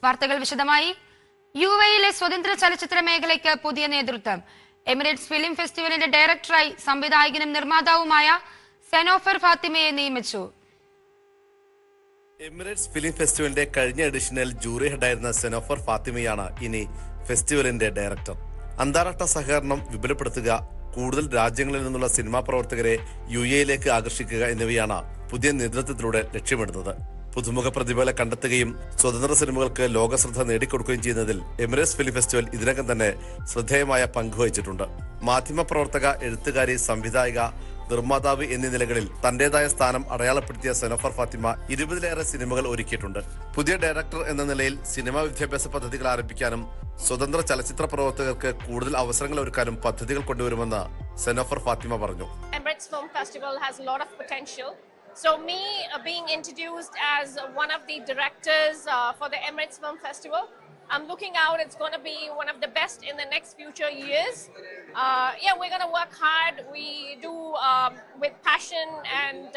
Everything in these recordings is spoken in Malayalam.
വാർത്തകൾ വിശദമായി. യുഎഇയിലെ സ്വതന്ത്ര ചലച്ചിത്ര മേഖലയ്ക്ക് പുതിയ നേതൃത്വം. എമിറേറ്റ്സ് ഫിലിം ഫെസ്റ്റിവലിന്റെ ഡയറക്ടറായി സംവിധായകനും നിർമ്മാതാവുമായ സെനോഫർ ഫാത്തിമയെ നിയമിച്ചു. എമിറേറ്റ്സ് ഫിലിം ഫെസ്റ്റിവലിന്റെ കഴിഞ്ഞ എഡിഷനിൽ ജൂറി ഹെഡായിരുന്ന സെനോഫർ ഫാത്തിമയാണ് ഇനി ഫെസ്റ്റിവലിന്റെ ഡയറക്ടർ. അന്താരാഷ്ട്ര സഹകരണം വിപുലപ്പെടുത്തുക, കൂടുതൽ രാജ്യങ്ങളിൽ നിന്നുള്ള സിനിമാ പ്രവർത്തകരെ യുഎഇയിലേക്ക് ആകർഷിക്കുക എന്നിവയാണ് പുതിയ നേതൃത്വത്തിലൂടെ ലക്ഷ്യമിടുന്നത്. പുതുമുഖ പ്രതിഭകളെ കണ്ടെത്തുകയും സ്വതന്ത്ര സിനിമകൾക്ക് ലോകശ്രദ്ധ നേടിക്കൊടുക്കുകയും ചെയ്യുന്നതിൽ എമിറേറ്റ്സ് ഫിലിം ഫെസ്റ്റിവൽ ഇതിനകം തന്നെ ശ്രദ്ധേയമായ പങ്കുവഹിച്ചിട്ടുണ്ട്. മാധ്യമപ്രവർത്തക, എഴുത്തുകാരി, സംവിധായിക, നിർമ്മാതാവ് എന്നീ നിലകളിൽ തന്റേതായ സ്ഥാനം അടയാളപ്പെടുത്തിയ സെനോഫർ ഫാത്തിമ 20-ലേറെ സിനിമകൾ ഒരുക്കിയിട്ടുണ്ട്. പുതിയ ഡയറക്ടർ എന്ന നിലയിൽ സിനിമാ വിദ്യാഭ്യാസ പദ്ധതികൾ ആരംഭിക്കാനും സ്വതന്ത്ര ചലച്ചിത്ര പ്രവർത്തകർക്ക് കൂടുതൽ അവസരങ്ങൾ ഒരുക്കാനും പദ്ധതികൾ കൊണ്ടുവരുമെന്ന് സെനോഫർ ഫാത്തിമ പറഞ്ഞു. Emirates Film Festival has a lot of potential. So me being introduced as one of the directors for the Emirates Film Festival, I'm looking out. It's going to be one of the best in the next future years. We're going to work hard. We do with passion, and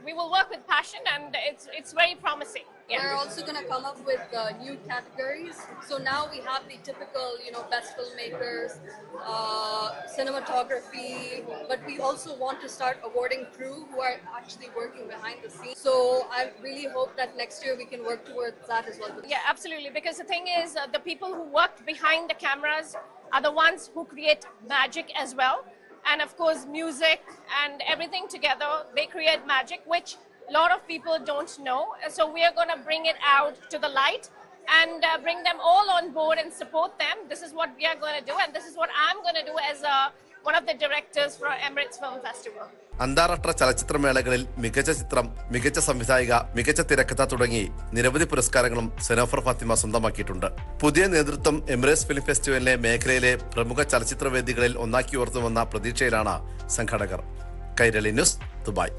we will work with passion, and it's very promising. Yeah. We're also going to come up with new categories. So now we have the typical, best filmmakers, cinematography, but we also want to start awarding crew who are actually working behind the scenes. So I really hope that next year we can work towards that as well. Yeah, absolutely. Because the thing is, the people who worked behind the cameras are the ones who create magic as well. And of course, music and everything together, they create magic, which a lot of people don't know. So we are going to bring it out to the light and bring them all on board and support them. This is what we are going to do, and this is what I'm going to do as one of the directors for Emirates Film Festival. അന്താരാഷ്ട്ര ചലച്ചിത്രമേളകളിൽ മികച്ച ചിത്രം, മികച്ച സംവിധായിക, മികച്ച തിരക്കഥ തുടങ്ങി നിരവധി പുരസ്കാരങ്ങളും സെനോഫർ ഫാത്തിമ സ്വന്തമാക്കിയിട്ടുണ്ട്. പുതിയ നേതൃത്വം എമിറേറ്റ്സ് ഫിലിം ഫെസ്റ്റിവലിനെ മേഖലയിലെ പ്രമുഖ ചലച്ചിത്ര വേദികളിൽ ഒന്നാക്കി ഉയർത്തുമെന്ന പ്രതീക്ഷയിലാണ് സംഘാടകർ. Kairali news, Dubai.